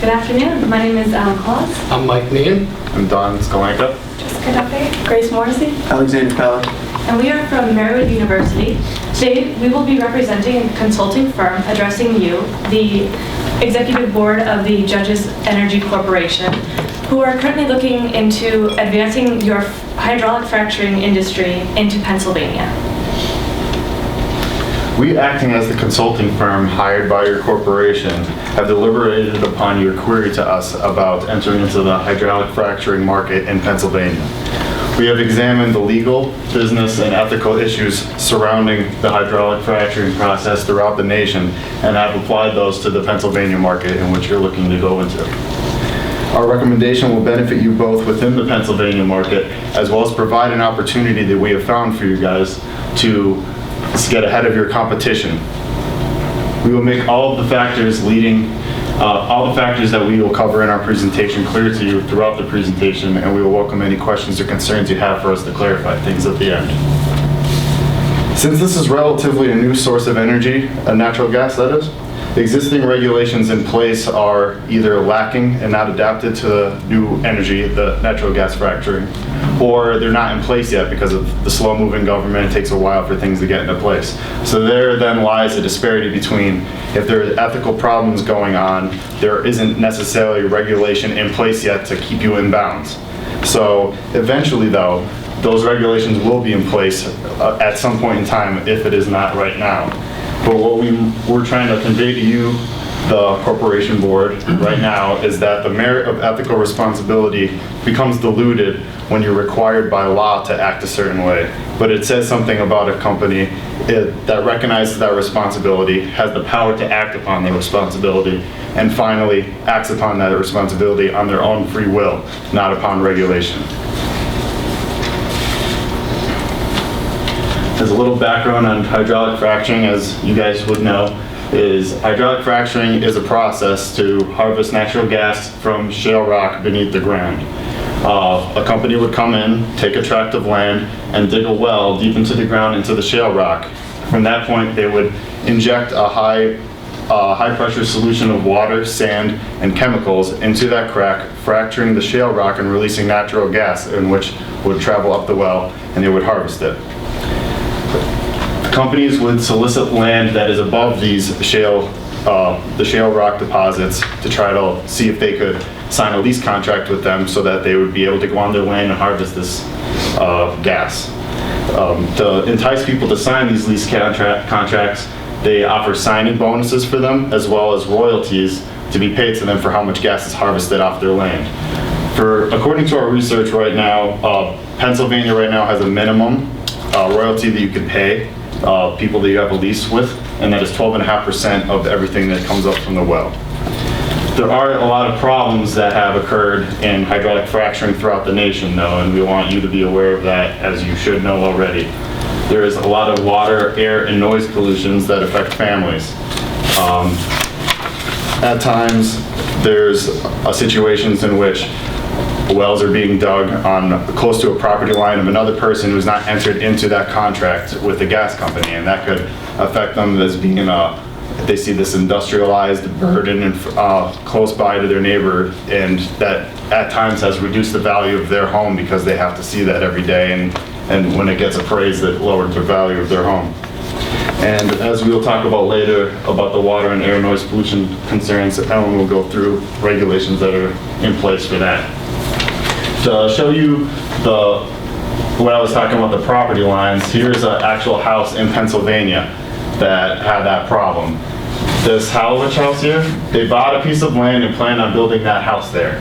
Good afternoon. My name is Alan Claus. I'm Mike Meehan. I'm Don Skolanka. Jessica Duffy. Grace Morrissey. Alexander Pella. And we are from Marywood University. Today we will be representing a consulting firm addressing you, the Executive Board of the Judges Energy Corporation, who are currently looking into advancing your hydraulic fracturing industry into Pennsylvania. We, acting as the consulting firm hired by your corporation, have deliberated upon your query to us about entering into the hydraulic fracturing market in Pennsylvania. We have examined the legal, business, and ethical issues surrounding the hydraulic fracturing process throughout the nation and have applied those to the Pennsylvania market in which you're looking to go into. Our recommendation will benefit you both within the Pennsylvania market, as well as provide an opportunity that we have found for you guys to get ahead of your competition. We will make all of the factors that we will cover in our presentation clear to you throughout the presentation, and we will welcome any questions or concerns you have for us to clarify things at the end. Since this is relatively a new source of energy, natural gas that is, the existing regulations in place are either lacking and not adapted to the new energy, the natural gas fracturing, or they're not in place yet because of the slow-moving government. It takes a while for things to get into place. So there then lies a disparity between if there are ethical problems going on, there isn't necessarily regulation in place yet to keep you in bounds. So eventually though, those regulations will be in place at some point in time if it is not right now. But what we're trying to convey to you, the corporation board, right now, is that the merit of ethical responsibility becomes diluted when you're required by law to act a certain way. But it says something about a company that recognizes that responsibility, has the power to act upon the responsibility, and finally acts upon that responsibility on their own free will, not upon regulation. As a little background on hydraulic fracturing, as you guys would know, is hydraulic fracturing is a process to harvest natural gas from shale rock beneath the ground. A company would come in, take a tract of land, and dig a well deep into the ground into the shale rock. From that point, they would inject a high pressure solution of water, sand, and chemicals into that crack, fracturing the shale rock and releasing natural gas, in which would travel up the well, and they would harvest it. Companies would solicit land that is above these the shale rock deposits to try to see if they could sign a lease contract with them so that they would be able to go on their land and harvest this gas. To entice people to sign these lease contracts, they offer signing bonuses for them as well as royalties to be paid to them for how much gas is harvested off their land. According to our research right now, Pennsylvania right now has a minimum royalty that you can pay people that you have a lease with, and that is 12.5% of everything that comes up from the well. There are a lot of problems that have occurred in hydraulic fracturing throughout the nation though, and we want you to be aware of that, as you should know already. There is a lot of water, air, and noise pollutions that affect families. At times, there's situations in which wells are being dug on close to a property line of another person who's not entered into that contract with the gas company, and that could affect them as being they see this industrialized burden and close by to their neighbor, and that at times has reduced the value of their home because they have to see that every day, and when it gets appraised, it lowered the value of their home. And as we'll talk about later about the water and air noise pollution concerns, Ellen will go through regulations that are in place for that. To show you what I was talking about, the property lines, here's an actual house in Pennsylvania that had that problem. This Howlwich house here, they bought a piece of land and planned on building that house there.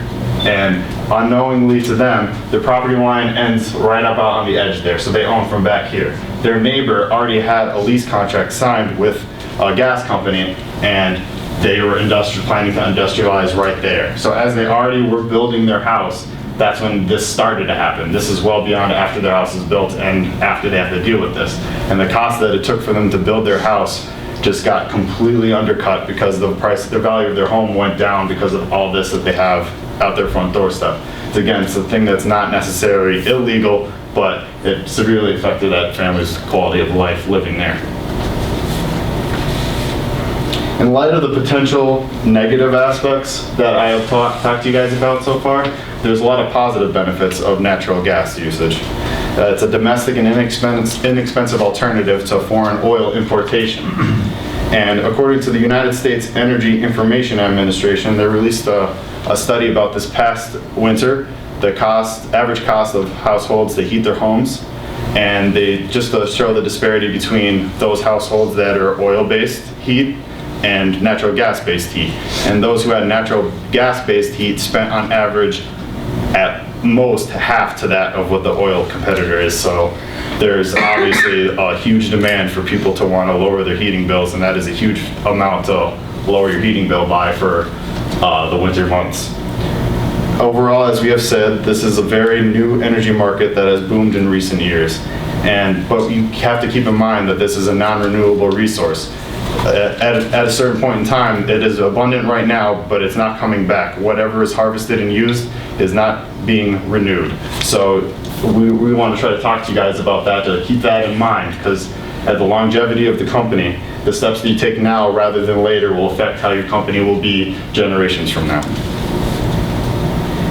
And unknowingly to them, the property line ends right up out on the edge there, so they own from back here. Their neighbor already had a lease contract signed with a gas company, and they were planning to industrialize right there. So as they already were building their house, that's when this started to happen. This is well beyond after their house is built and after they have to deal with this. And the cost that it took for them to build their house just got completely undercut because the value of their home went down because of all this that they have out their front doorstep. Again, it's a thing that's not necessarily illegal, but it severely affected that family's quality of life living there. In light of the potential negative aspects that I have talked to you guys about so far, there's a lot of positive benefits of natural gas usage. It's a domestic and inexpensive alternative to foreign oil importation. And according to the United States Energy Information Administration, they released a study about this past winter, the average cost of households to heat their homes. And they just show the disparity between those households that are oil-based heat and natural gas-based heat. And those who had natural gas-based heat spent on average at most half to that of what the oil competitor is. So there's obviously a huge demand for people to want to lower their heating bills, and that is a huge amount to lower your heating bill by for the winter months. Overall, as we have said, this is a very new energy market that has boomed in recent years. But you have to keep in mind that this is a non-renewable resource. At a certain point in time, it is abundant right now, but it's not coming back. Whatever is harvested and used is not being renewed. So we want to try to talk to you guys about that, to keep that in mind, because at the longevity of the company, the steps that you take now rather than later will affect how your company will be generations from now.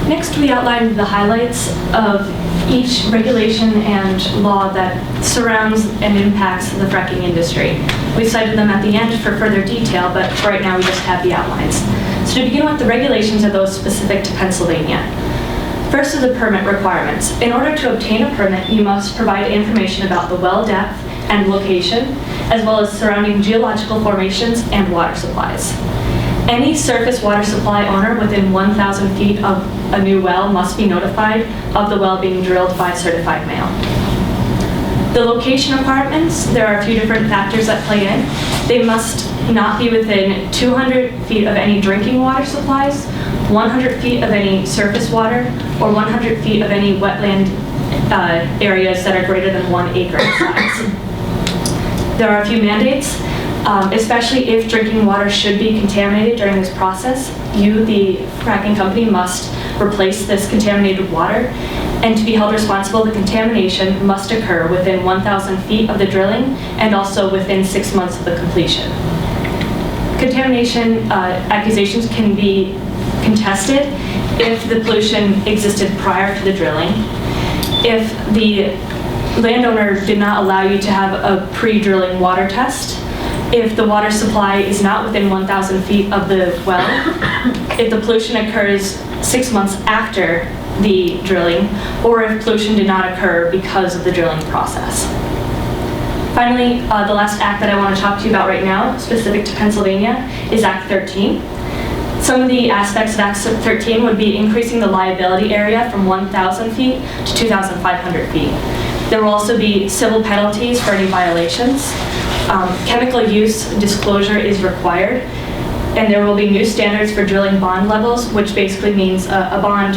Next, we outlined the highlights of each regulation and law that surrounds and impacts the fracking industry. We cited them at the end for further detail, but right now we just have the outlines. So to begin with, the regulations are those specific to Pennsylvania. First is the permit requirements. In order to obtain a permit, you must provide information about the well depth and location, as well as surrounding geological formations and water supplies. Any surface water supply owner within 1,000 feet of a new well must be notified of the well being drilled by certified mail. The location requirements, there are a few different factors that play in. They must not be within 200 feet of any drinking water supplies, 100 feet of any surface water, or 100 feet of any wetland areas that are greater than 1 acre in size. There are a few mandates. Especially if drinking water should be contaminated during this process, you, the fracking company, must replace this contaminated water, and to be held responsible, the contamination must occur within 1,000 feet of the drilling and also within 6 months of the completion. Contamination accusations can be contested if the pollution existed prior to the drilling, if the landowner did not allow you to have a pre-drilling water test, if the water supply is not within 1,000 feet of the well, if the pollution occurs 6 months after the drilling, or if pollution did not occur because of the drilling process. Finally, the last act that I want to talk to you about right now, specific to Pennsylvania, is Act 13. Some of the aspects of Act 13 would be increasing the liability area from 1,000 feet to 2,500 feet. There will also be civil penalties for any violations. Chemical use disclosure is required, and there will be new standards for drilling bond levels, which basically means a bond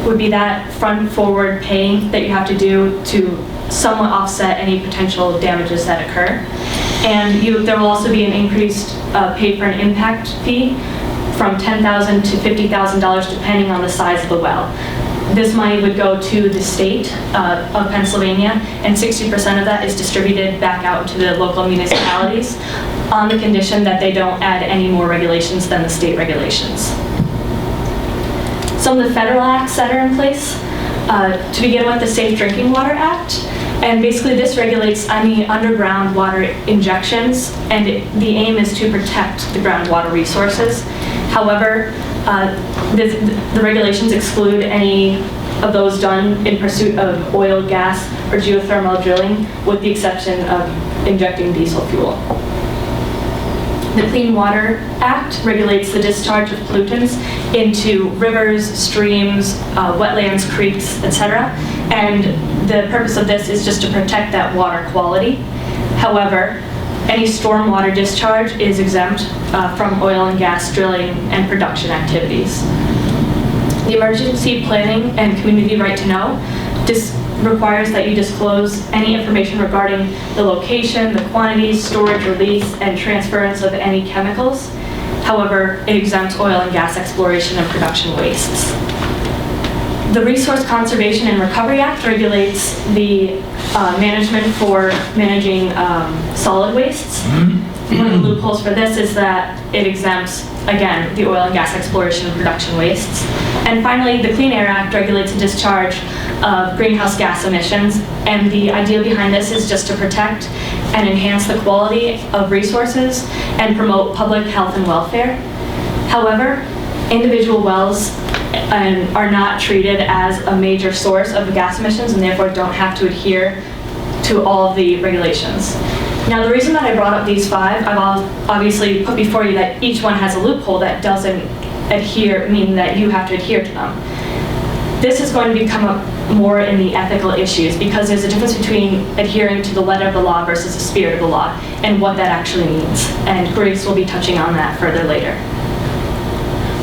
would be that front-forward paying that you have to do to somewhat offset any potential damages that occur. And there will also be an increased pay for an impact fee from $10,000 to $50,000 depending on the size of the well. This money would go to the state of Pennsylvania, and 60% of that is distributed back out to the local municipalities on the condition that they don't add any more regulations than the state regulations. Some of the federal acts that are in place, to begin with, the Safe Drinking Water Act, and basically this regulates any underground water injections, and the aim is to protect the groundwater resources. However, the regulations exclude any of those done in pursuit of oil, gas, or geothermal drilling, with the exception of injecting diesel fuel. The Clean Water Act regulates the discharge of pollutants into rivers, streams, wetlands, creeks, etc. And the purpose of this is just to protect that water quality. However, any stormwater discharge is exempt from oil and gas drilling and production activities. The Emergency Planning and Community Right to Know requires that you disclose any information regarding the location, the quantities, storage, release, and transference of any chemicals. However, it exempts oil and gas exploration and production wastes. The Resource Conservation and Recovery Act regulates the management for managing solid wastes. one of the loopholes for this is that it exempts, again, the oil and gas exploration and production wastes. And finally, the Clean Air Act regulates the discharge of greenhouse gas emissions, and the idea behind this is just to protect and enhance the quality of resources and promote public health and welfare. However, individual wells are not treated as a major source of the gas emissions and therefore don't have to adhere to all of the regulations. Now, the reason that I brought up these five, I've obviously put before you that each one has a loophole that doesn't adhere, meaning that you have to adhere to them. This is going to become up more in the ethical issues because there's a difference between adhering to the letter of the law versus the spirit of the law and what that actually means. And Grace will be touching on that further later.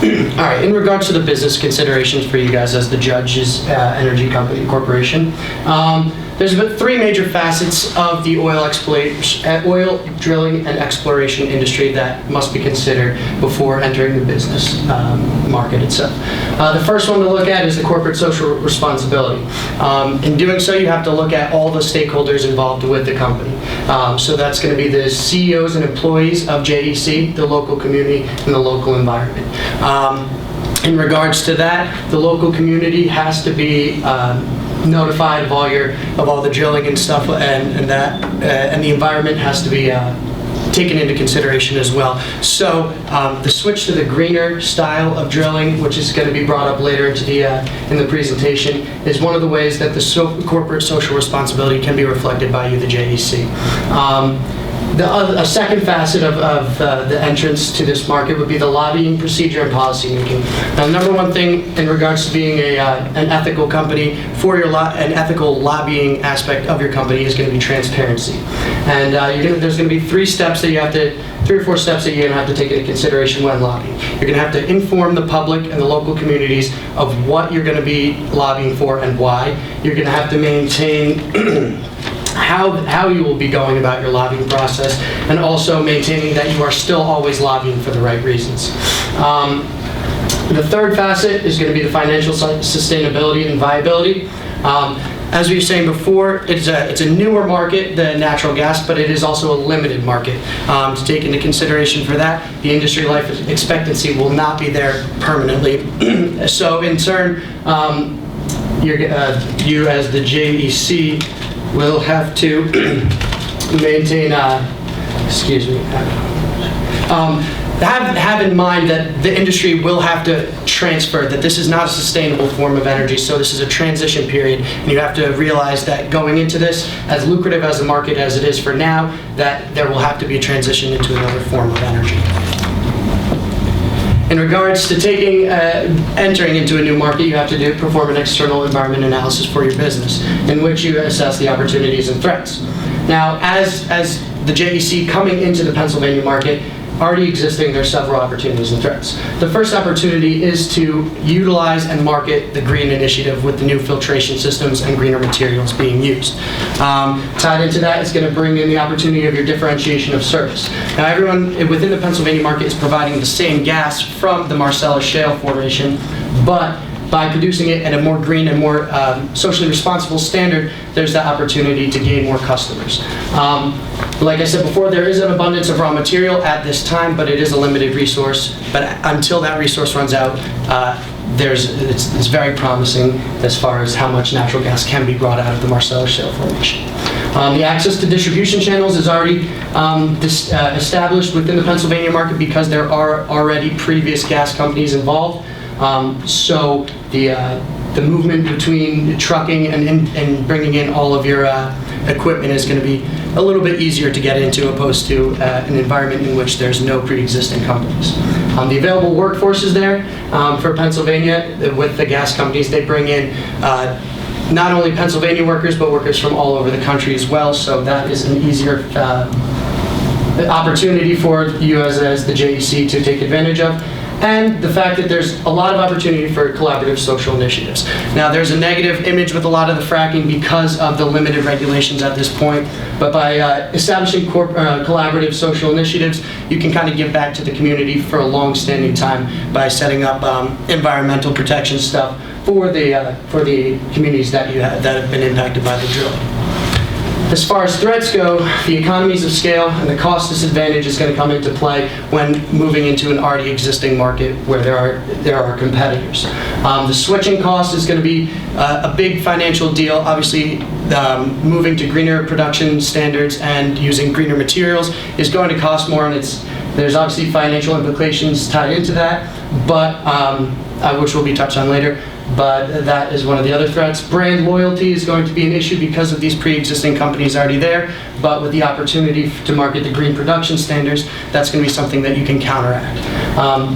All right, in regards to the business considerations for you guys as the Judge's Energy Company Corporation, there's been three major facets of the oil drilling and exploration industry that must be considered before entering the business market itself. The first one to look at is the corporate social responsibility. In doing so, you have to look at all the stakeholders involved with the company. So that's going to be the CEOs and employees of JEC, the local community, and the local environment. In regards to that, the local community has to be notified of all the drilling and stuff, and the environment has to be taken into consideration as well. So the switch to the greener style of drilling, which is going to be brought up later in the presentation, is one of the ways that the corporate social responsibility can be reflected by you, the JEC. A second facet of the entrance to this market would be the lobbying procedure and policy making. Now, the number one thing in regards to being an ethical company for an ethical lobbying aspect of your company is going to be transparency. And there's going to be three or four steps that you're going to have to take into consideration when lobbying. You're going to have to inform the public and the local communities of what you're going to be lobbying for and why. You're going to have to maintain how you will be going about your lobbying process, and also maintaining that you are still always lobbying for the right reasons. The third facet is going to be the financial sustainability and viability. As we were saying before, it's a newer market than natural gas, but it is also a limited market. To take into consideration for that, the industry life expectancy will not be there permanently. So in turn, you as the JEC will have to maintain, have in mind that the industry will have to transfer, that this is not a sustainable form of energy, so this is a transition period, and you have to realize that going into this, as lucrative as the market as it is for now, that there will have to be a transition into another form of energy. In regards to entering into a new market, you have to perform an external environment analysis for your business, in which you assess the opportunities and threats. Now, as the JEC coming into the Pennsylvania market, already existing, there are several opportunities and threats. The first opportunity is to utilize and market the green initiative with the new filtration systems and greener materials being used. Tied into that is going to bring in the opportunity of your differentiation of service. Now, everyone within the Pennsylvania market is providing the same gas from the Marcellus Shale formation, but by producing it at a more green and more socially responsible standard, there's that opportunity to gain more customers. Like I said before, there is an abundance of raw material at this time, but it is a limited resource. But until that resource runs out, it's very promising as far as how much natural gas can be brought out of the Marcellus Shale formation. The access to distribution channels is already established within the Pennsylvania market because there are already previous gas companies involved. So the movement between trucking and bringing in all of your equipment is going to be a little bit easier to get into, opposed to an environment in which there's no pre-existing companies. The available workforce is there for Pennsylvania. With the gas companies, they bring in not only Pennsylvania workers, but workers from all over the country as well. So that is an easier opportunity for you as the JEC to take advantage of. And the fact that there's a lot of opportunity for collaborative social initiatives. Now, there's a negative image with a lot of the fracking because of the limited regulations at this point, but by establishing collaborative social initiatives, you can kind of give back to the community for a long-standing time by setting up environmental protection stuff for the communities that have been impacted by the drilling. As far as threats go, the economies of scale and the cost disadvantage is going to come into play when moving into an already existing market where there are competitors. The switching cost is going to be a big financial deal. Obviously, moving to greener production standards and using greener materials is going to cost more, and there's obviously financial implications tied into that, but which will be touched on later. But that is one of the other threats. Brand loyalty is going to be an issue because of these pre-existing companies already there, but with the opportunity to market the green production standards, that's going to be something that you can counteract.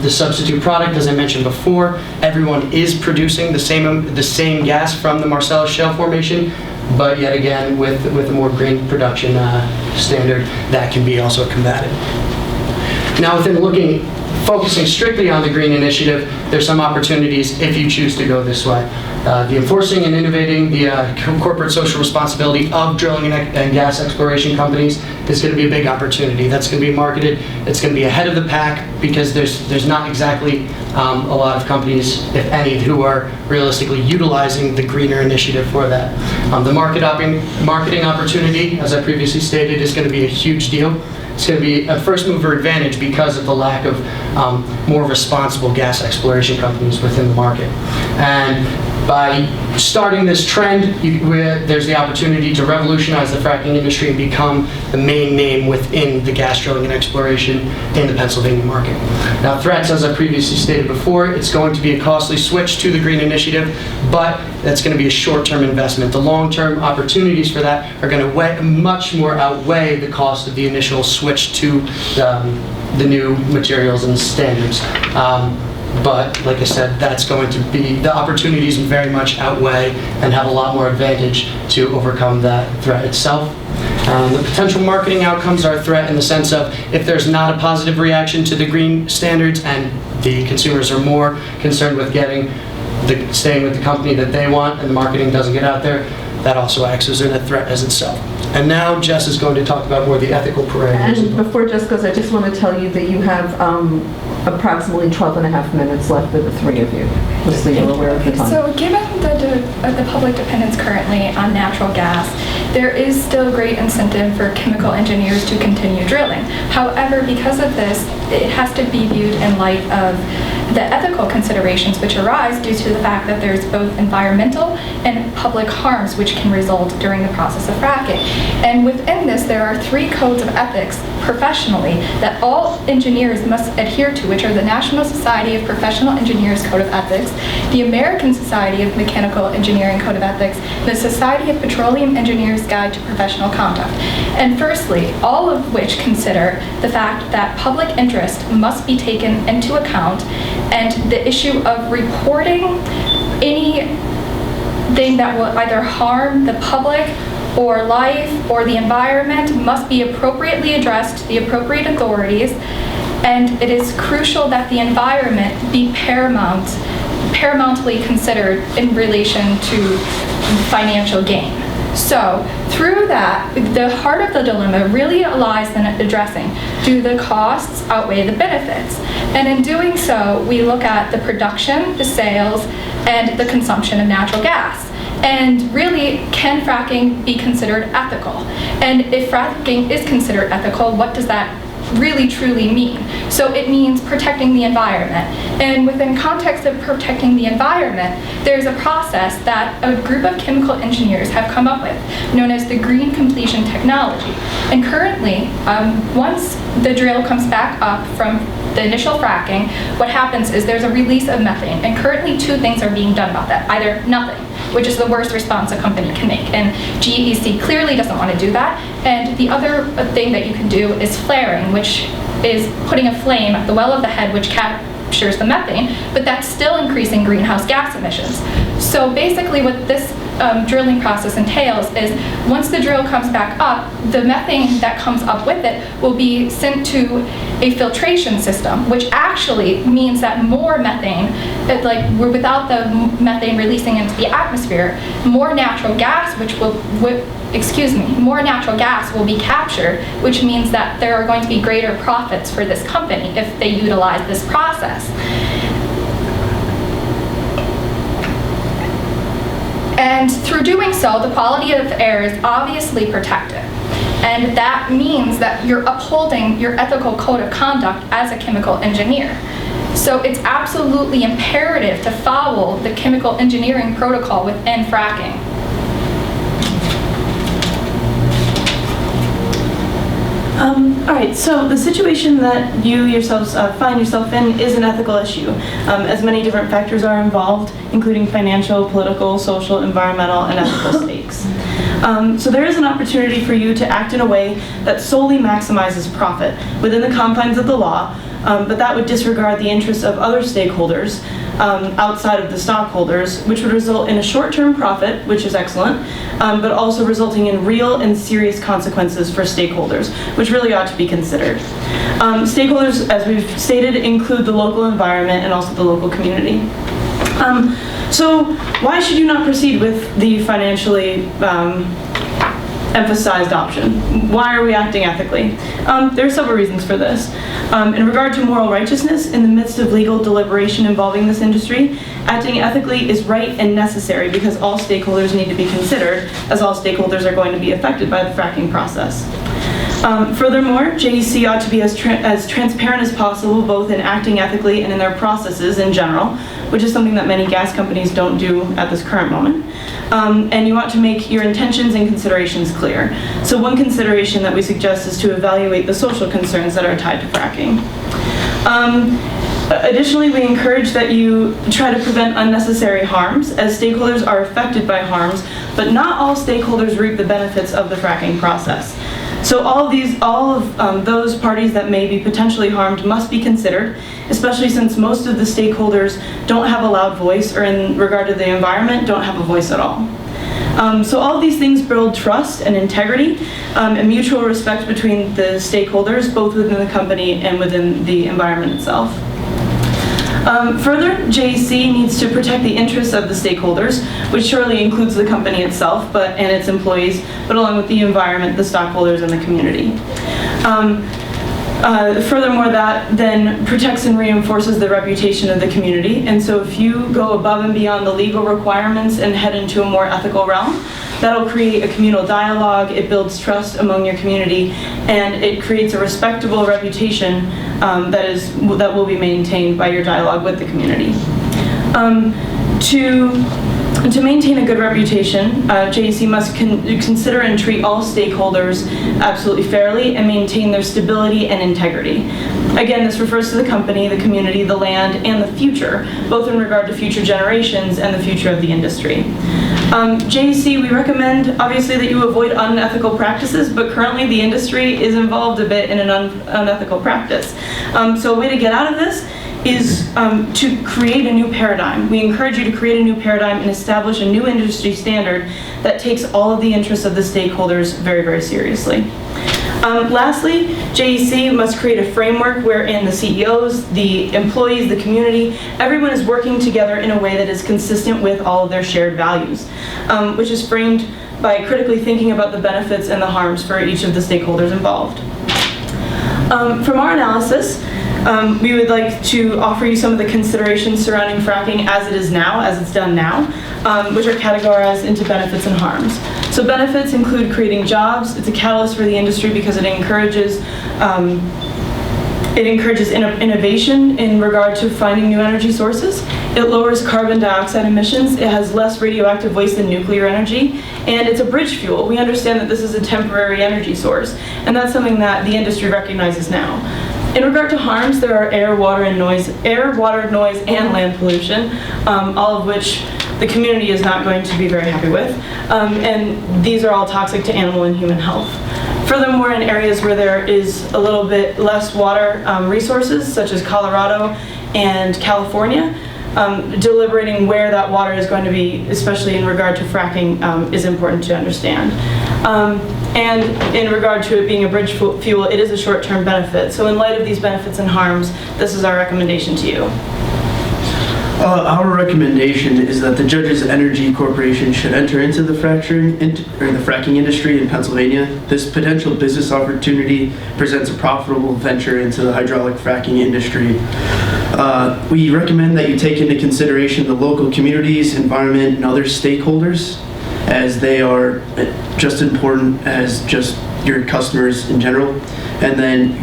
The substitute product, as I mentioned before, everyone is producing the same gas from the Marcellus Shale formation, but yet again, with a more green production standard, that can be also combated. Now, within focusing strictly on the green initiative, there's some opportunities if you choose to go this way. The enforcing and innovating the corporate social responsibility of drilling and gas exploration companies is going to be a big opportunity. That's going to be marketed. It's going to be ahead of the pack because there's not exactly a lot of companies, if any, who are realistically utilizing the greener initiative for that. The marketing opportunity, as I previously stated, is going to be a huge deal. It's going to be a first mover advantage because of the lack of more responsible gas exploration companies within the market. And by starting this trend, there's the opportunity to revolutionize the fracking industry and become the main name within the gas drilling and exploration in the Pennsylvania market. Now, threats, as I previously stated before, it's going to be a costly switch to the green initiative, but that's going to be a short-term investment. The long-term opportunities for that are going to much more outweigh the cost of the initial switch to the new materials and standards. But like I said, that's going to be, the opportunities very much outweigh and have a lot more advantage to overcome that threat itself. The potential marketing outcomes are a threat in the sense of if there's not a positive reaction to the green standards and the consumers are more concerned with staying with the company that they want and the marketing doesn't get out there, that also acts as a threat as itself. And now Jess is going to talk about more the ethical parameters. And before Jess goes, I just want to tell you that you have approximately 12 and a half minutes left with the three of you, just so you're aware of the time. So given the public dependence currently on natural gas, there is still great incentive for chemical engineers to continue drilling. However, because of this, it has to be viewed in light of the ethical considerations which arise due to the fact that there's both environmental and public harms which can result during the process of fracking. And within this, there are 3 codes of ethics professionally that all engineers must adhere to, which are the National Society of Professional Engineers Code of Ethics, the American Society of Mechanical Engineering Code of Ethics, the Society of Petroleum Engineers Guide to Professional Conduct. And firstly, all of which consider the fact that public interest must be taken into account, and the issue of reporting anything that will either harm the public or life or the environment must be appropriately addressed to the appropriate authorities, and it is crucial that the environment be paramountly considered in relation to financial gain. So through that, the heart of the dilemma really lies in addressing, do the costs outweigh the benefits? And in doing so, we look at the production, the sales, and the consumption of natural gas. And really, can fracking be considered ethical? And if fracking is considered ethical, what does that really truly mean? So it means protecting the environment. And within context of protecting the environment, there's a process that a group of chemical engineers have come up with, known as the green completion technology. And currently, once the drill comes back up from the initial fracking, what happens is there's a release of methane. And currently 2 things are being done about that. Either nothing, which is the worst response a company can make. And GEC clearly doesn't want to do that. And the other thing that you can do is flaring, which is putting a flame at the well of the head, which captures the methane, but that's still increasing greenhouse gas emissions. So basically what this drilling process entails is once the drill comes back up, the methane that comes up with it will be sent to a filtration system, which actually means that more methane, without the methane releasing into the atmosphere, more natural gas will be captured, which means that there are going to be greater profits for this company if they utilize this process. And And through doing so, the quality of air is obviously protected. And that means that you're upholding your ethical code of conduct as a chemical engineer. So it's absolutely imperative to follow the chemical engineering protocol within fracking. All right, so the situation that you yourselves find yourself in is an ethical issue, as many different factors are involved, including financial, political, social, environmental, and ethical stakes. So there is an opportunity for you to act in a way that solely maximizes profit within the confines of the law, but that would disregard the interests of other stakeholders outside of the stockholders, which would result in a short-term profit, which is excellent, but also resulting in real and serious consequences for stakeholders, which really ought to be considered. Stakeholders, as we've stated, include the local environment and also the local community. So why should you not proceed with the financially emphasized option? Why are we acting ethically? There are several reasons for this. In regard to moral righteousness, in the midst of legal deliberation involving this industry, acting ethically is right and necessary because all stakeholders need to be considered, as all stakeholders are going to be affected by the fracking process. Furthermore, JEC ought to be as transparent as possible, both in acting ethically and in their processes in general, which is something that many gas companies don't do at this current moment. And you ought to make your intentions and considerations clear. So one consideration that we suggest is to evaluate the social concerns that are tied to fracking. Additionally, we encourage that you try to prevent unnecessary harms, as stakeholders are affected by harms, but not all stakeholders reap the benefits of the fracking process. So all of those parties that may be potentially harmed must be considered, especially since most of the stakeholders don't have a loud voice, or in regard to the environment, don't have a voice at all. So all of these things build trust and integrity and mutual respect between the stakeholders, both within the company and within the environment itself. Further, JEC needs to protect the interests of the stakeholders, which surely includes the company itself and its employees, but along with the environment, the stockholders, and the community. Furthermore, that then protects and reinforces the reputation of the community. And so if you go above and beyond the legal requirements and head into a more ethical realm, that'll create a communal dialogue, it builds trust among your community, and it creates a respectable reputation that will be maintained by your dialogue with the community. To maintain a good reputation, JEC must consider and treat all stakeholders absolutely fairly and maintain their stability and integrity. Again, this refers to the company, the community, the land, and the future, both in regard to future generations and the future of the industry. JEC, we recommend, obviously, that you avoid unethical practices, but currently the industry is involved a bit in an unethical practice. So a way to get out of this is to create a new paradigm. We encourage you to create a new paradigm and establish a new industry standard that takes all of the interests of the stakeholders very, very seriously. Lastly, JEC must create a framework wherein the CEOs, the employees, the community, everyone is working together in a way that is consistent with all of their shared values, which is framed by critically thinking about the benefits and the harms for each of the stakeholders involved. From our analysis, we would like to offer you some of the considerations surrounding fracking as it is now, as it's done now, which are categorized into benefits and harms. So benefits include creating jobs. It's a catalyst for the industry because it encourages innovation in regard to finding new energy sources. It lowers carbon dioxide emissions. It has less radioactive waste than nuclear energy, and it's a bridge fuel. We understand that this is a temporary energy source, and that's something that the industry recognizes now. In regard to harms, there are air, water, noise, and land pollution, all of which the community is not going to be very happy with, and these are all toxic to animal and human health. Furthermore, in areas where there is a little bit less water resources, such as Colorado and California, deliberating where that water is going to be, especially in regard to fracking, is important to understand. And in regard to it being a bridge fuel, it is a short-term benefit. So in light of these benefits and harms, this is our recommendation to you. Our recommendation is that the Judges Energy Corporation should enter into the fracking industry in Pennsylvania. This potential business opportunity presents a profitable venture into the hydraulic fracking industry. We recommend that you take into consideration the local communities, environment, and other stakeholders. as they are just important as just your customers in general. And then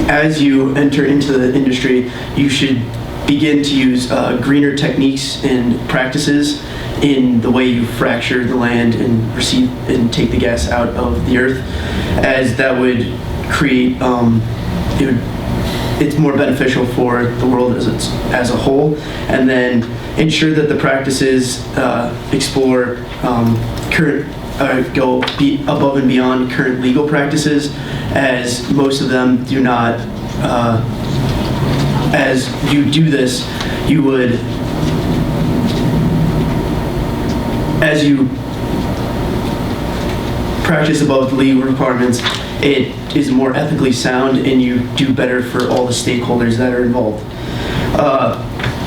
as you enter into the industry, you should begin to use greener techniques and practices in the way you fracture the land and receive and take the gas out of the earth, as that would create it's more beneficial for the world as a whole. And then ensure that the practices explore go above and beyond current legal practices, as most of them do not. As you do this, you would, as you practice above the legal requirements, it is more ethically sound and you do better for all the stakeholders that are involved.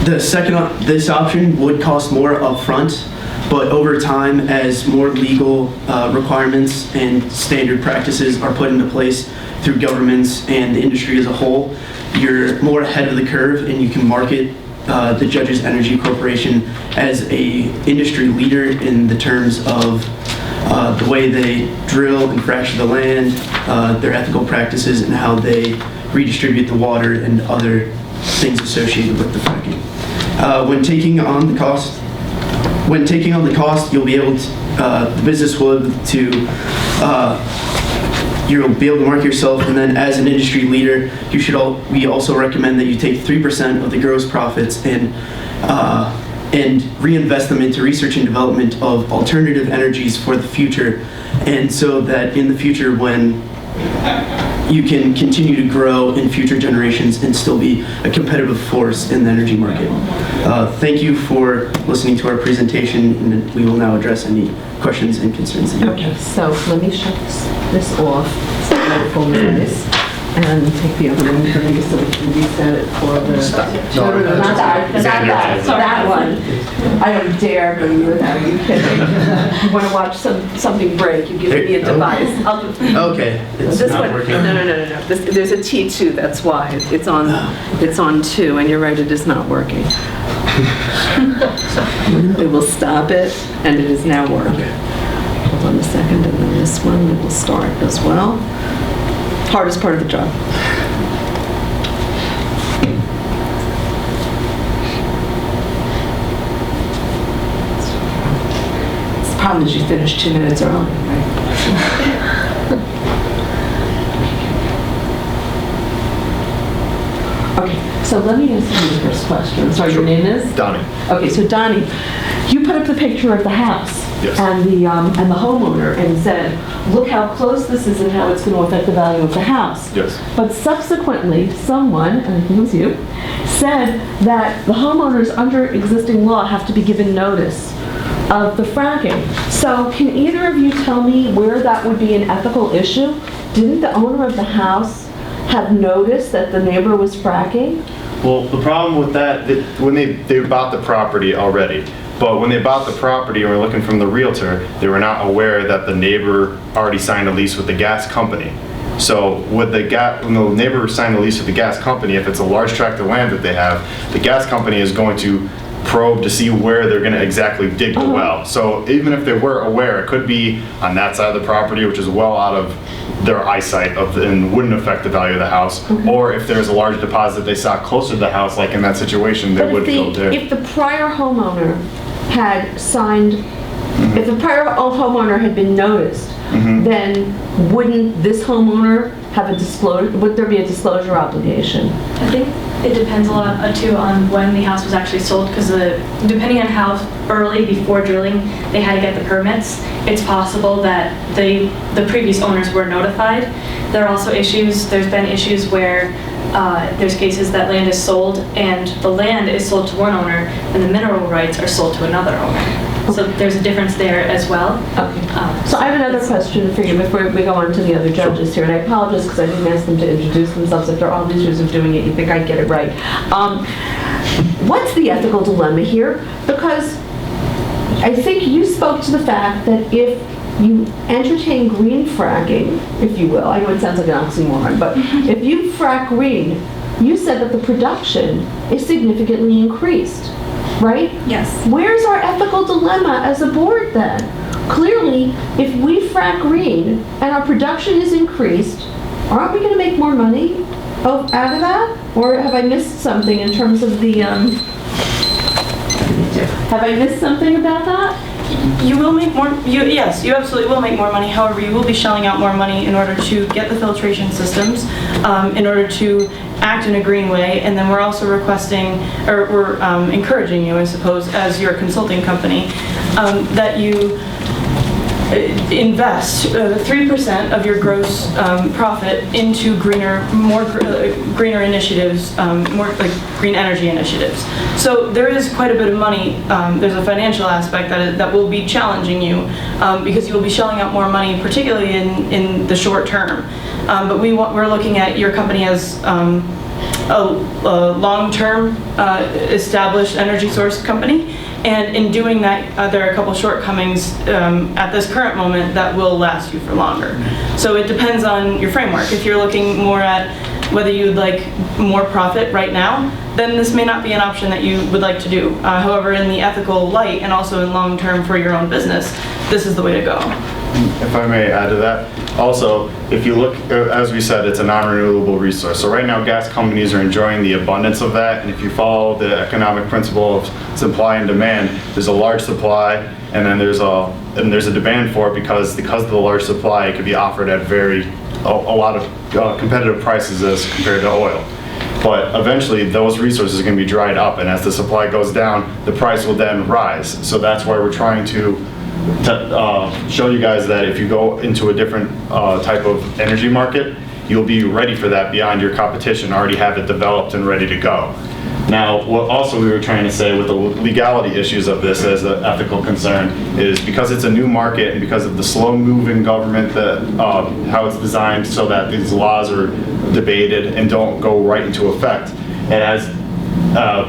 This option would cost more upfront, but over time, as more legal requirements and standard practices are put into place through governments and the industry as a whole, you're more ahead of the curve and you can market the Judges Energy Corporation as a industry leader in the terms of the way they drill and fracture the land, their ethical practices, and how they redistribute the water and other things associated with the fracking. When taking on the cost, you'll be able to, the business you'll be able to market yourself, and then as an industry leader, we also recommend that you take 3% of the gross profits and reinvest them into research and development of alternative energies for the future, and so that in the future, when you can continue to grow in future generations and still be a competitive force in the energy market. Thank you for listening to our presentation, and we will now address any questions and concerns that you have. Okay, so let me shut this off, so I will this, and take the other one from you so we can reset it for the... No, not that one. I don't dare go you without, are you kidding? You want to watch something break, you give me a device. Okay, it's this not one, working. No. There's a T2, that's why. It's on 2, and you're right, it is not working. It will stop it, and it is now working. Hold on a second, and then this one will start as well. Hardest part of the job. The problem is you finished 2 minutes early, right? Okay, so let me ask you the first question. Sorry, your name is? Donnie. Okay, so Donnie, you put up the picture of the house. Yes. And the homeowner and said, look how close this is and how it's going to affect the value of the house. Yes. But subsequently, someone, and I think it was you, said that the homeowners under existing law have to be given notice of the fracking. So can either of you tell me where that would be an ethical issue? Didn't the owner of the house have noticed that the neighbor was fracking? Well, the problem with that, when they bought the property already, but when they bought the property and were looking from the realtor, they were not aware that the neighbor already signed a lease with the gas company. So when the neighbor signed a lease with the gas company, if it's a large tract of land that they have, the gas company is going to probe to see where they're going to exactly dig the well. So even if they were aware, it could be on that side of the property, which is well out of their eyesight and wouldn't affect the value of the house. Or if there's a large deposit they saw closer to the house, like in that situation, they would go there. If the prior homeowner had signed, if the prior homeowner had been noticed, then wouldn't this homeowner have a disclosure, would there be a disclosure obligation? I think it depends a lot too on when the house was actually sold, because depending on how early before drilling they had to get the permits, it's possible that the previous owners were notified. There are also issues, there's been issues where there's cases that land is sold and the land is sold to one owner and the mineral rights are sold to another owner. So there's a difference there as well. Okay. So I have another question for you before we go on to the other judges here, and I apologize because I didn't ask them to introduce themselves. If they're all these years of doing it, you think I'd get it right. What's the ethical dilemma here? Because I think you spoke to the fact that if you entertain green fracking, if you will, I know it sounds like an oxymoron, but if you frack green, you said that the production is significantly increased. right? Yes. Where's our ethical dilemma as a board then? Clearly, if we frack green and our production is increased, aren't we going to make more money out of that? Or have I missed something in terms of the, have I missed something about that? You will make more, yes, you absolutely will make more money. However, you will be shelling out more money in order to get the filtration systems, in order to act in a green way. And then we're also requesting, or we're encouraging you, I suppose, as your consulting company, that you invest 3% of your gross profit into greener initiatives, more like green energy initiatives. So there is quite a bit of money. There's a financial aspect that will be challenging you because you will be shelling out more money, particularly in the short term. But we're looking at your company as a long-term established energy source company. And in doing that, there are a couple shortcomings at this current moment that will last you for longer. So it depends on your framework. If you're looking more at whether you'd like more profit right now, then this may not be an option that you would like to do. However, in the ethical light and also in long term for your own business, this is the way to go. If I may add to that, also, if you look, as we said, it's a non-renewable resource. So right now, gas companies are enjoying the abundance of that, and if you follow the economic principle of supply and demand, there's a large supply, and then there's a demand for it because of the large supply, it could be offered at a lot of competitive prices as compared to oil. But eventually, those resources are going to be dried up, and as the supply goes down, the price will then rise. So that's why we're trying to show you guys that if you go into a different type of energy market, you'll be ready for that beyond your competition, already have it developed and ready to go. Now, what also we were trying to say with the legality issues of this as an ethical concern is because it's a new market and because of the slow-moving government, that how it's designed so that these laws are debated and don't go right into effect, it has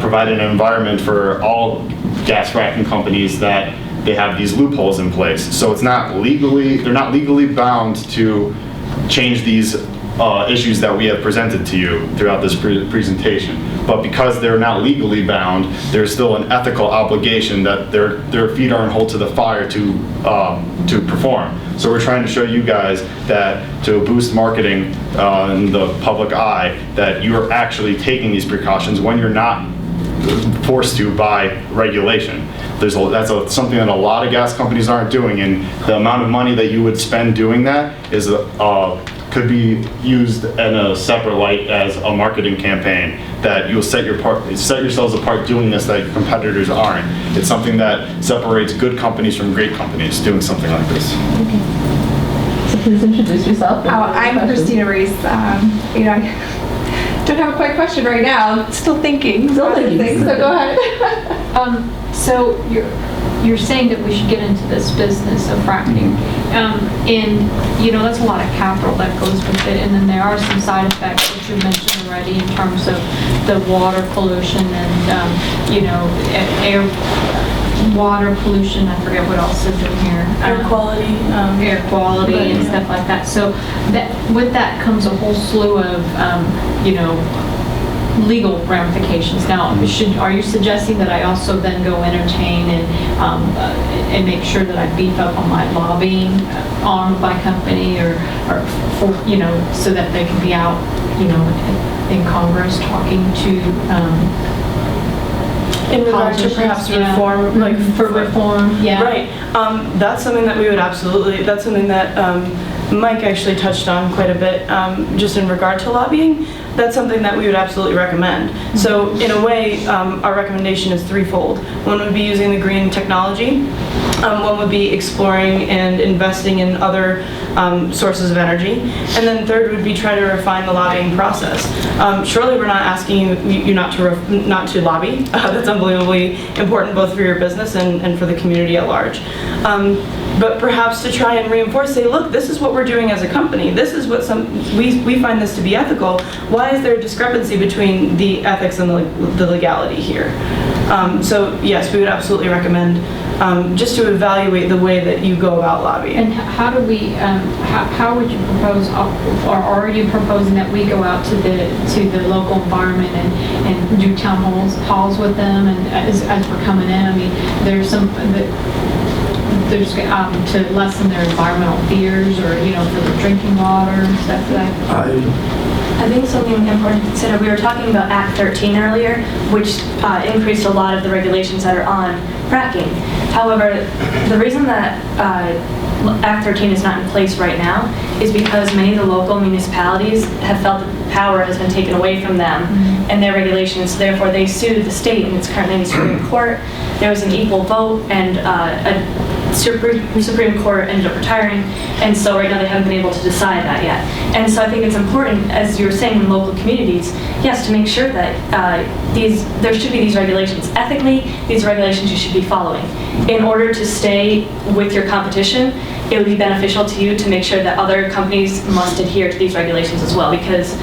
provided an environment for all gas fracking companies that they have these loopholes in place. So it's not they're not legally bound to change these issues that we have presented to you throughout this presentation. But because they're not legally bound, there's still an ethical obligation that their feet aren't held to the fire to perform. So we're trying to show you guys that to boost marketing in the public eye, that you are actually taking these precautions when you're not forced to by regulation. That's something that a lot of gas companies aren't doing, and the amount of money that you would spend doing that is could be used in a separate light as a marketing campaign that you'll set yourselves apart doing this that your competitors aren't. It's something that separates good companies from great companies doing something like this. Okay. So please introduce yourself. I'm Christina Reese. I don't have a quick question right now. I'm still thinking. So go ahead. So you're saying that we should get into this business of fracking, and that's a lot of capital that goes with it, and then there are some side effects that you mentioned already in terms of the water pollution and air. Water pollution, I forget what else is in here. Air quality. Air quality and stuff like that. So with that comes a whole slew of, legal ramifications. Now, are you suggesting that I also then go entertain and make sure that I beef up on my lobbying arm of my company or for, so that they can be out, in Congress talking to, in regard to perhaps reform, like for reform, yeah. Right. That's something that we would absolutely, that's something that Mike actually touched on quite a bit, just in regard to lobbying. That's something that we would absolutely recommend. So in a way, our recommendation is threefold. One would be using the green technology. One would be exploring and investing in other sources of energy. And then third would be try to refine the lobbying process. Surely we're not asking you not to lobby. That's unbelievably important both for your business and for the community at large. But perhaps to try and reinforce, say, look, this is what we're doing as a company. This is what we find this to be ethical. Why why is there a discrepancy between the ethics and the legality here? So yes, we would absolutely recommend just to evaluate the way that you go about lobbying. And how do we, how would you propose, or are you proposing that we go out to the local environment and do town halls with them, and as we're coming in? I mean, there's some, there's to lessen their environmental fears, or, you know, for the drinking water and stuff like that. I think something important to consider, we were talking about Act 13 earlier, which increased a lot of the regulations that are on fracking. However, the reason that Act 13 is not in place right now is because many of the local municipalities have felt that power has been taken away from them and their regulations. Therefore, they sued the state, and it's currently in the Supreme Court. There was an equal vote, and Supreme Court ended up retiring, and so right now they haven't been able to decide that yet. And so I think it's important, as you were saying, in local communities, yes, to make sure that there should be these regulations. Ethically, these regulations you should be following. In order to stay with your competition, it would be beneficial to you to make sure that other companies must adhere to these regulations as well, because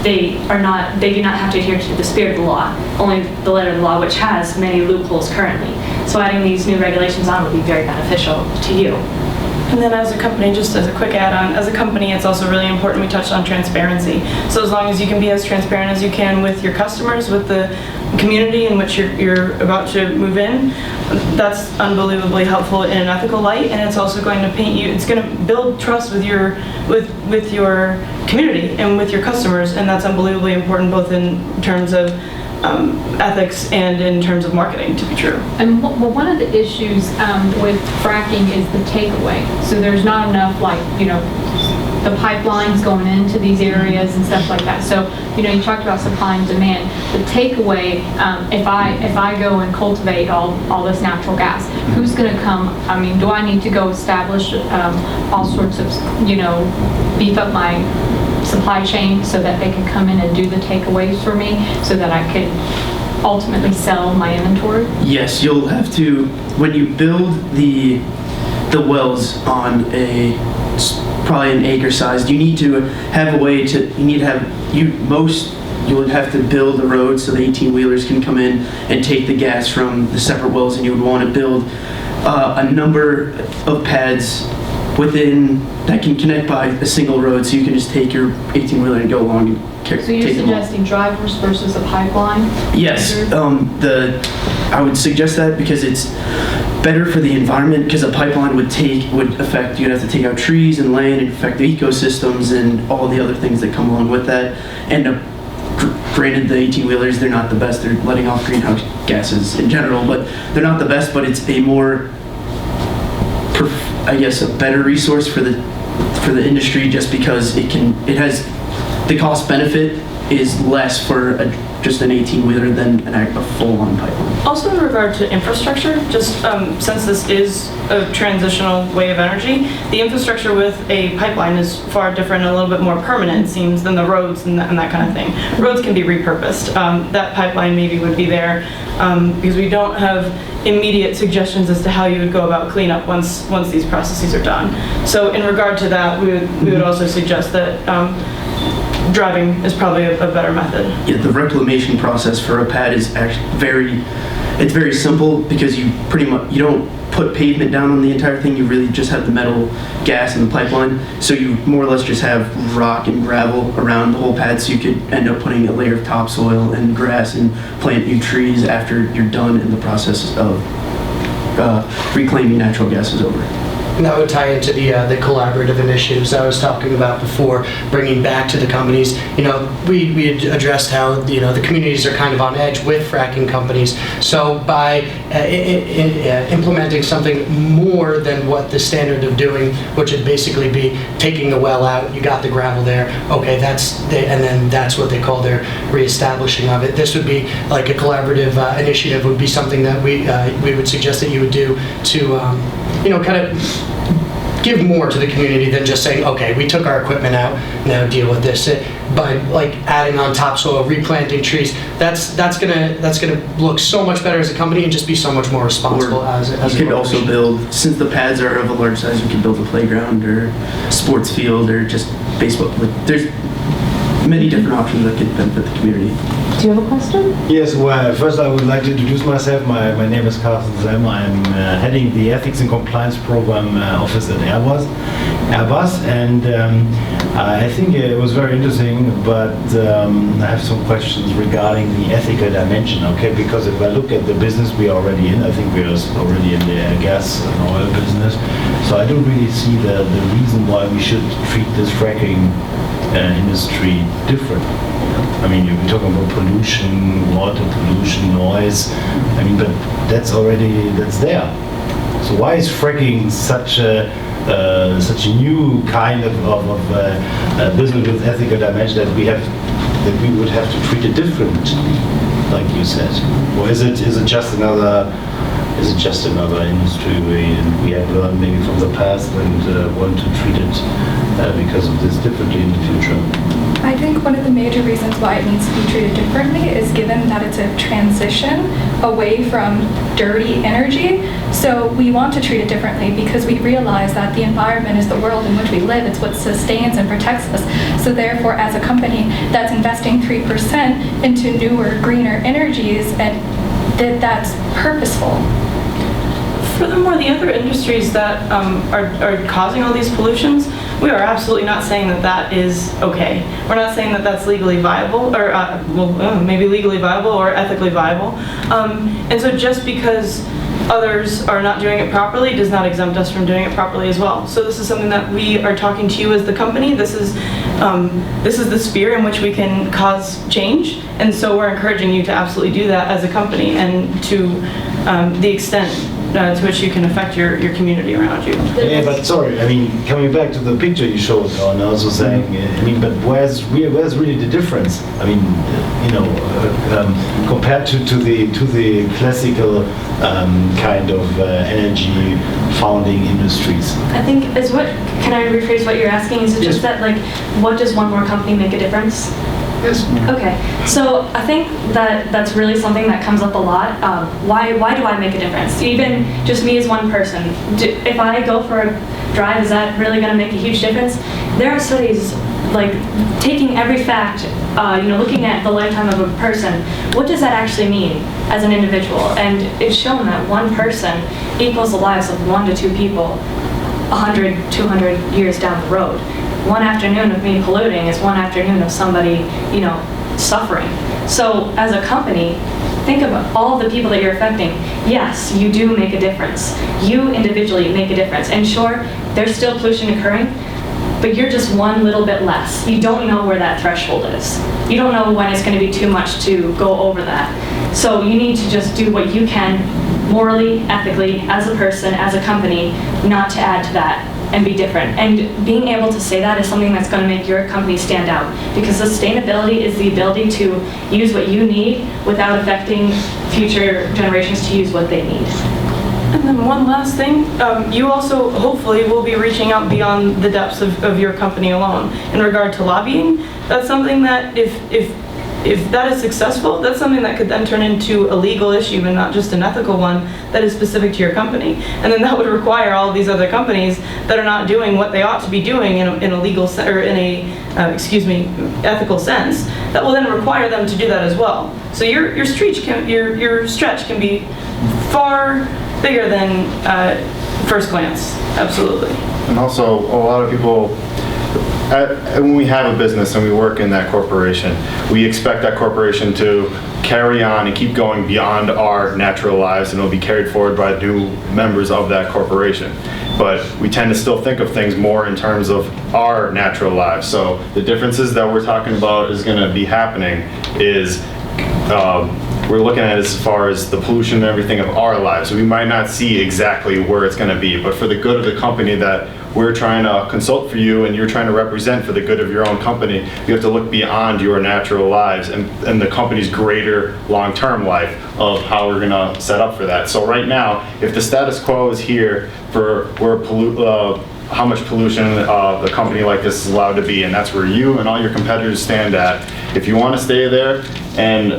they do not have to adhere to the spirit of the law, only the letter of the law, which has many loopholes currently. So adding these new regulations on would be very beneficial to you. And then as a company, just as a quick add-on, as a company, it's also really important we touched on transparency. So as long as you can be as transparent as you can with your customers, with the community in which you're about to move in, that's unbelievably helpful in an ethical light, and it's also going to paint you, it's going to build trust with your community and with your customers, and that's unbelievably important both in terms of ethics and in terms of marketing, to be true. And well, one of the issues with fracking is the takeaway. So there's not enough, like, you know, the pipelines going into these areas and stuff like that. So, you know, you talked about supply and demand. The takeaway, if I go and cultivate all this natural gas, who's going to come? I mean, do I need to go establish all sorts of, you know, beef up my supply chain so that they can come in and do the takeaways for me, so that I could ultimately sell my inventory? Yes, you'll have to, when you build the wells on probably an acre size, you need to have a way to, you would have to build a road so the 18-wheelers can come in and take the gas from the separate wells, and you would want to build a number of pads within that can connect by a single road, so you can just take your 18-wheeler and go along and take them. So you're suggesting drivers versus a pipeline? Yes, I would suggest that because it's better for the environment, because a pipeline would affect, you'd have to take out trees and land and affect the ecosystems and all the other things that come along with that. And granted, the 18-wheelers, they're not the best, they're letting off greenhouse gases in general, but they're not the best, but it's a more, I guess, a better resource for the industry, just because it has the cost benefit is less for just an 18-wheeler than a full-on pipeline. Also in regard to infrastructure, just since this is a transitional way of energy, the infrastructure with a pipeline is far different and a little bit more permanent, it seems, than the roads and that kind of thing. Roads can be repurposed. That pipeline maybe would be there because we don't have immediate suggestions as to how you would go about cleanup once these processes are done. So in regard to that, we would also suggest that driving is probably a better method. Yeah, the reclamation process for a pad is actually very simple, because you don't put pavement down on the entire thing. You really just have the metal gas and the pipeline. So you more or less just have rock and gravel around the whole pad, so you could end up putting a layer of topsoil and grass and plant new trees after you're done in the process of reclaiming natural gas is over. And that would tie into the collaborative initiatives I was talking about before, bringing back to the companies. You know, we had addressed how, you know, the communities are kind of on edge with fracking companies. So by implementing something more than what the standard of doing, which would basically be taking the well out, you got the gravel there, okay, and then that's what they call their reestablishing of it. This would be like a collaborative initiative, would be something that we would suggest that you would do to, you know, kind of give more to the community than just saying, okay, we took our equipment out, now deal with this. By like adding on topsoil, replanting trees, that's gonna look so much better as a company and just be so much more responsible as you could also build, since the pads are of a large size, you could build a playground or sports field or just baseball. There's many different options that could benefit the community. Do you have a question? Yes, well, first I would like to introduce myself. My name is Carsten Zem. I'm heading the Ethics and Compliance Program Office at Airbus, and I think it was very interesting, but I have some questions regarding the ethical dimension, okay? Because if I look at the business we are already in, I think we are already in the gas and oil business, so I don't really see the reason why we should treat this fracking industry different. I mean, you're talking about pollution, water pollution, noise. I mean, but that's there. So why is fracking such a new kind of business with ethical dimension that we would have to treat it differently, like you said? Or is it just another industry we have learned maybe from the past and want to treat it because of this differently in the future? I think one of the major reasons why it needs to be treated differently is given that it's a transition away from dirty energy. So we want to treat it differently because we realize that the environment is the world in which we live. It's what sustains and protects us. So therefore, as a company that's investing 3% into newer, greener energies, and that's purposeful. Furthermore, the other industries that are causing all these pollutions, we are absolutely not saying that is okay. We're not saying that that's legally viable, or maybe legally viable or ethically viable. And so just because others are not doing it properly does not exempt us from doing it properly as well. So this is something that we are talking to you as the company. This is the sphere in which we can cause change, and so we're encouraging you to absolutely do that as a company, and to the extent to which you can affect your community around you. Yeah, but sorry, I mean, coming back to the picture you showed, and also saying, I mean, but where's really the difference? I mean, compared to the classical kind of energy founding industries. I think can I rephrase what you're asking? Is it just that, like, what does one more company make a difference? Yes. Okay, so I think that's really something that comes up a lot. Why do I make a difference? Even just me as one person. If I go for a drive, is that really going to make a huge difference? There are studies like taking every fact, looking at the lifetime of a person. What does that actually mean as an individual? And it's shown that one person equals the lives of 1 to 2 people 100, 200 years down the road. One afternoon of me polluting is one afternoon of somebody, suffering. So as a company, think about all the people that you're affecting. Yes, you do make a difference. You individually make a difference. And sure, there's still pollution occurring, but you're just one little bit less. You don't know where that threshold is. You don't know when it's going to be too much to go over that. So you need to just do what you can morally, ethically, as a person, as a company, not to add to that and be different. And being able to say that is something that's going to make your company stand out, because sustainability is the ability to use what you need without affecting future generations to use what they need. And then one last thing, you also hopefully will be reaching out beyond the depths of your company alone. In regard to lobbying, that's something that if that is successful, that's something that could then turn into a legal issue and not just an ethical one that is specific to your company. And then that would require all of these other companies that are not doing what they ought to be doing in a legal or in a ethical sense, that will then require them to do that as well. So your stretch can be far bigger than first glance. Absolutely. And also, a lot of people, when we have a business and we work in that corporation, we expect that corporation to carry on and keep going beyond our natural lives, and it'll be carried forward by new members of that corporation. But we tend to still think of things more in terms of our natural lives. So the differences that we're talking about is going to be happening is we're looking at it as far as the pollution and everything of our lives. So we might not see exactly where it's going to be, but for the good of the company that we're trying to consult for you and you're trying to represent for the good of your own company, you have to look beyond your natural lives and the company's greater long-term life of how we're going to set up for that. So right now, if the status quo is here for how much pollution the company like this is allowed to be, and that's where you and all your competitors stand at, If you want to stay there and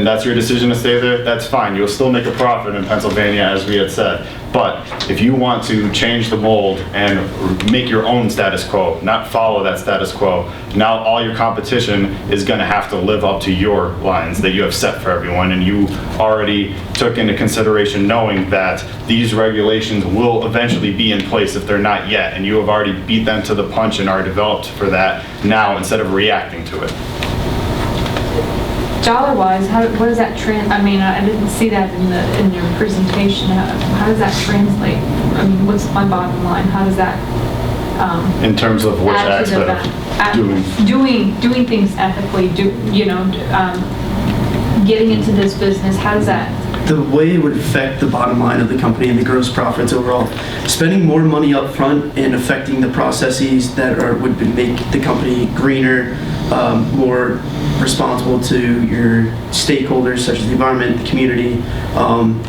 that's your decision to stay there, that's fine. You'll still make a profit in Pennsylvania, as we had said. But if you want to change the mold and make your own status quo, not follow that status quo, now all your competition is going to have to live up to your lines that you have set for everyone, and you already took into consideration knowing that these regulations will eventually be in place if they're not yet, and you have already beat them to the punch and are developed for that now instead of reacting to it. Dollar-wise, what does that I mean, I didn't see that in your presentation. How does that translate? I mean, what's my bottom line? How does that In terms of which add to the aspect of doing things ethically, getting into this business, how does that? The way it would affect the bottom line of the company and the gross profits overall, spending more money up front and affecting the processes that would make the company greener, more responsible to your stakeholders such as the environment, the community,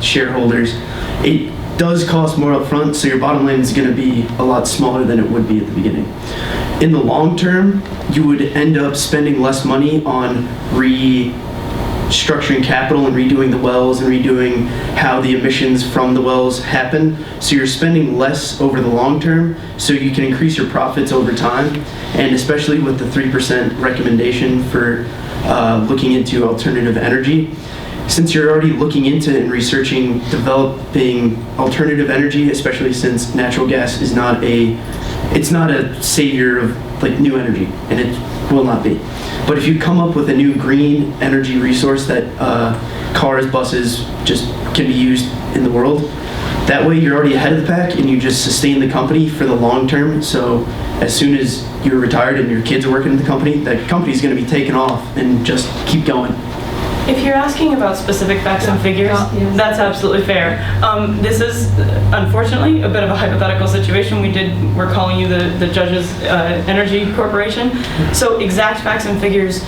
shareholders. It does cost more up front, so your bottom line is going to be a lot smaller than it would be at the beginning. In the long term, you would end up spending less money on restructuring capital and redoing the wells and redoing how the emissions from the wells happen. So you're spending less over the long term, so you can increase your profits over time. And especially with the 3% recommendation for looking into alternative energy, since you're already looking into and researching developing alternative energy, especially since natural gas is not a savior of like new energy, and it will not be. But if you come up with a new green energy resource that cars, buses just can be used in the world, that way you're already ahead of the pack and you just sustain the company for the long term. So as soon as you're retired and your kids are working in the company, that company's going to be taken off and just keep going. If you're asking about specific facts and figures, that's absolutely fair. This is unfortunately a bit of a hypothetical situation. We're calling you the Judges Energy Corporation. So exact facts and figures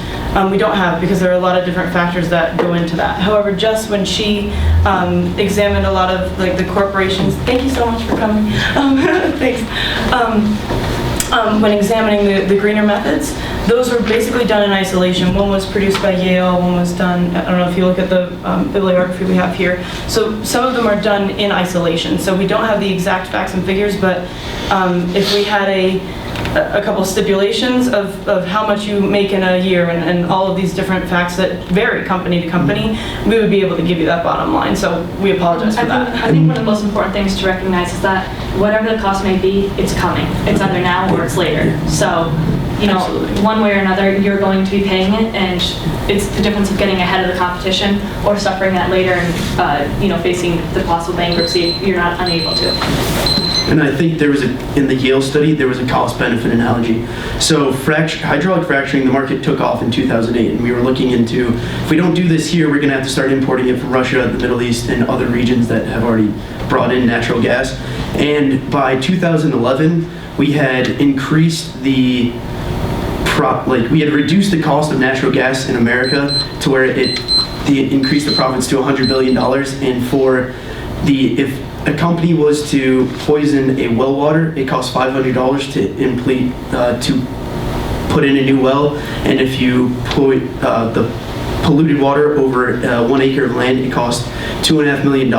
we don't have, because there are a lot of different factors that go into that. However, just when she examined a lot of like the corporations, thank you so much for coming. Thanks. When examining the greener methods, those were basically done in isolation. One was produced by Yale, one was done, I don't know if you look at the bibliography we have here. So some of them are done in isolation. So we don't have the exact facts and figures, but if we had a couple stipulations of how much you make in a year and all of these different facts that vary company to company, we would be able to give you that bottom line. So we apologize for that. I think one of the most important things to recognize is that whatever the cost may be, it's coming. It's either now or it's later. So, Absolutely. one way or another, you're going to be paying it, and it's the difference of getting ahead of the competition or suffering that later and, facing the possible bankruptcy if you're not unable to. And I think there was in the Yale study, there was a cost-benefit analogy. So hydraulic fracturing, the market took off in 2008, and we were looking into, if we don't do this here, we're going to have to start importing it from Russia, the Middle East, and other regions that have already brought in natural gas. And by 2011, we had increased we had reduced the cost of natural gas in America to where it increased the profits to $100 billion. And if a company was to poison a well water, it costs $500 to put in a new well. And if you put the polluted water over 1 acre of land, it costs $2.5 million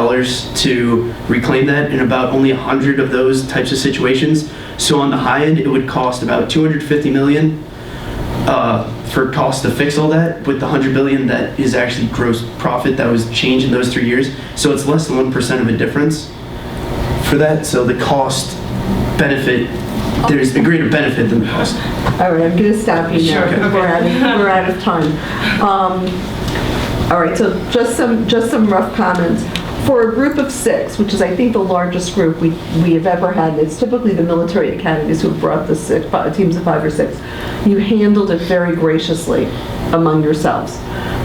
to reclaim that in about only 100 of those types of situations. So on the high end, it would cost about $250 million for cost to fix all that, with the $100 billion that is actually gross profit that was changed in those 3 years. So it's less than 1% of a difference for that. So the cost benefit, there's a greater benefit than the cost. All right, I'm going to stop you now. Sure. We're out of time. All right, so just some rough comments. For a group of 6, which is I think the largest group we have ever had, it's typically the military academies who have brought the teams of 5 or 6. You handled it very graciously among yourselves.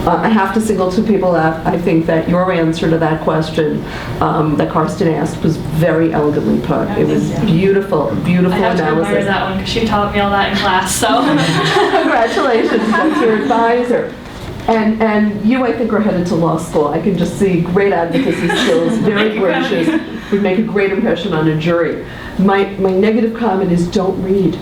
I have to single 2 people out. I think that your answer to that question that Karsten asked was very elegantly put. It was beautiful, beautiful I have to analysis. admire that one because she taught me all that in class. So Congratulations, that's your advisor. And you, I think, are headed to law school. I can just see great advocacy skills, very gracious, would make a great impression on a jury. My negative comment is don't read.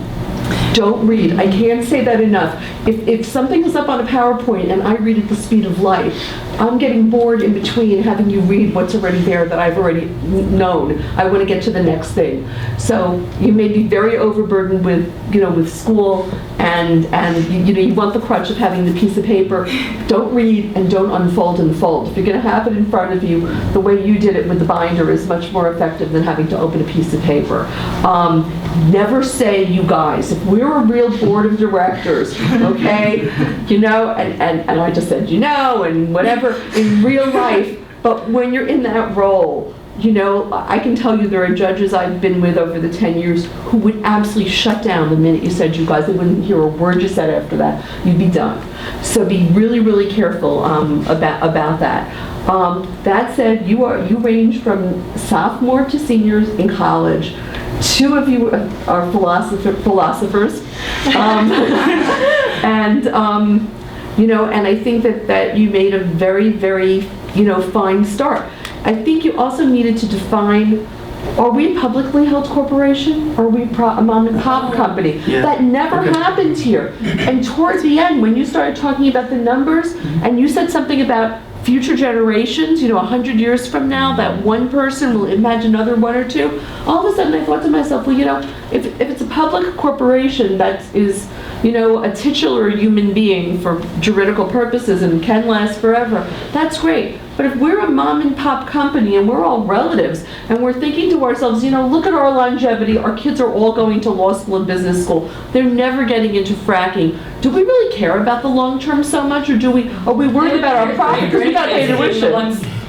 Don't read. I can't say that enough. If something is up on a PowerPoint and I read at the speed of light, I'm getting bored in between having you read what's already there that I've already known. I want to get to the next thing. So you may be very overburdened with, with school and you want the crutch of having the piece of paper. Don't read and don't unfold and fold. If you're going to have it in front of you, the way you did it with the binder is much more effective than having to open a piece of paper. Never say you guys. If we're a real board of directors, okay, and I just said and whatever in real life, but when you're in that role, I can tell you there are judges I've been with over the 10 years who would absolutely shut down the minute you said you guys. They wouldn't hear a word you said after that. You'd be done. So be really, really careful about that. That said, you range from sophomore to seniors in college. 2 of you are philosophers, and I think that you made a very, very fine start. I think you also needed to define: are we a publicly held corporation? Are we a mom and pop company? Yeah. That never happened here. And towards the end, when you started talking about the numbers, and you said something about future generations, 100 years from now, that one person will imagine another 1 or 2. All of a sudden I thought to myself, well, if it's a public corporation that is, a titular human being for juridical purposes and can last forever, that's great. But if we're a mom and pop company and we're all relatives and we're thinking to ourselves, look at our longevity, our kids are all going to law school and business school, they're never getting into fracking. Do we really care about the long term so much, or are we worried about our profit because we got to pay tuition?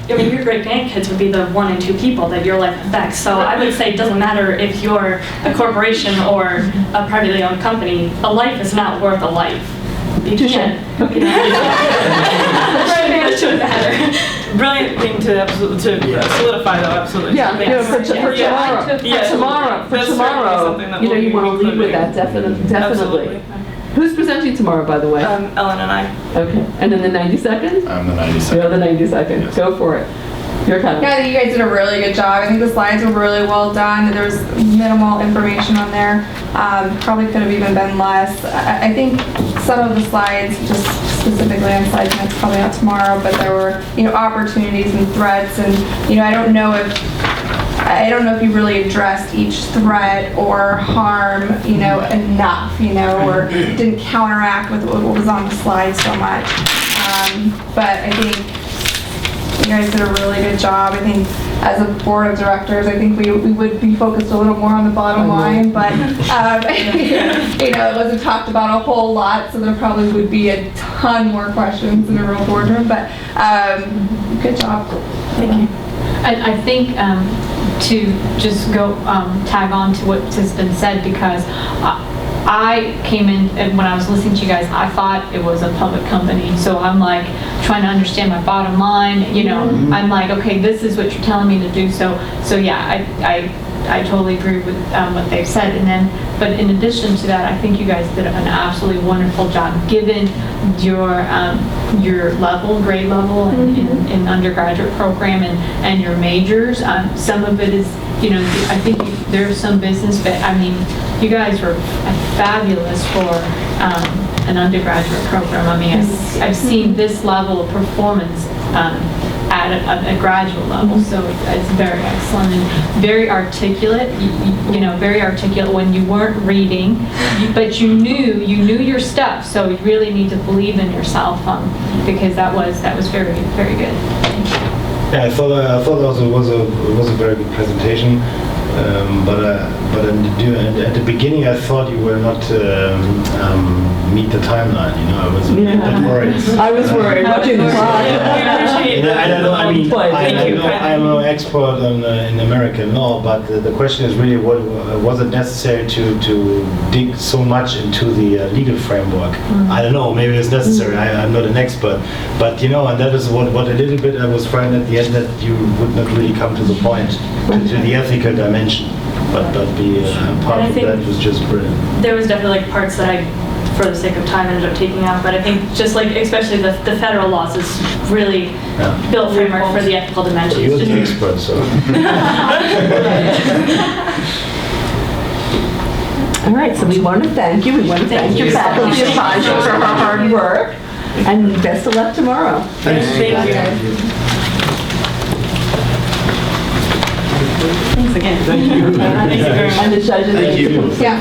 Your great grandkids would be the 1 and 2 people that your life affects. So I would say it doesn't matter if you're a corporation or a privately owned company. A life is not worth a life. You can't. Okay. Brilliant thing to solidify, though. Absolutely. Yeah. For tomorrow. You want to lead with that definitely. Absolutely. Who's presenting tomorrow, by the way? Ellen and I. Okay. And in the 90 seconds? I'm the 90 seconds. You're the 90 seconds. Yes. Go for it. Your time. Yeah, I think you guys did a really good job. I think the slides were really well done. There was minimal information on there. Probably could have even been less. I think some of the slides, just specifically on slides next, probably not tomorrow, but there were, opportunities and threats, and, I don't know if you really addressed each threat or harm, enough, or didn't counteract with what was on the slide so much. But I think you guys did a really good job. I think as a board of directors, I think we would be focused a little more on the bottom line, but it wasn't talked about a whole lot, so there probably would be a ton more questions in a real boardroom, but good job. Thank you. I think to just go tag on to what has been said, because I came in, and when I was listening to you guys, I thought it was a public company. So I'm like trying to understand my bottom line. I'm like, okay, this is what you're telling me to do. So yeah, I totally agree with what they've said. And then, but in addition to that, I think you guys did an absolutely wonderful job, given your grade level in undergraduate program and your majors. Some of it is, I think there's some business, but I mean, you guys were fabulous for an undergraduate program. I mean, I've seen this level of performance at a graduate level, so it's very excellent and very articulate. Very articulate when you weren't reading, but you knew your stuff. So you really need to believe in yourself, because that was very, very good. Thank you. Yeah, I thought also it was a very good presentation, but at the beginning I thought you were not meet the timeline. I was a bit worried. I was worried. Watching the clock. I don't know. I mean, I'm no expert in American law, but the question is really, was it necessary to dig so much into the legal framework? I don't know. Maybe it's necessary. I'm not an expert, but and that is what a little bit I was frightened at the end, that you would not really come to the point, to the ethical dimension. But the part of that was just brilliant. There was definitely parts that I, for the sake of time, ended up taking out, but I think just especially the federal laws is really built framework for the ethical dimensions. You're the expert, so. All right, so we want to thank you. We want to thank your faculty advisor for her hard work. And best of luck tomorrow. Thanks. Thank you. Thanks again. Thank you. Thank you very much. And the judges. Thank you. Yeah.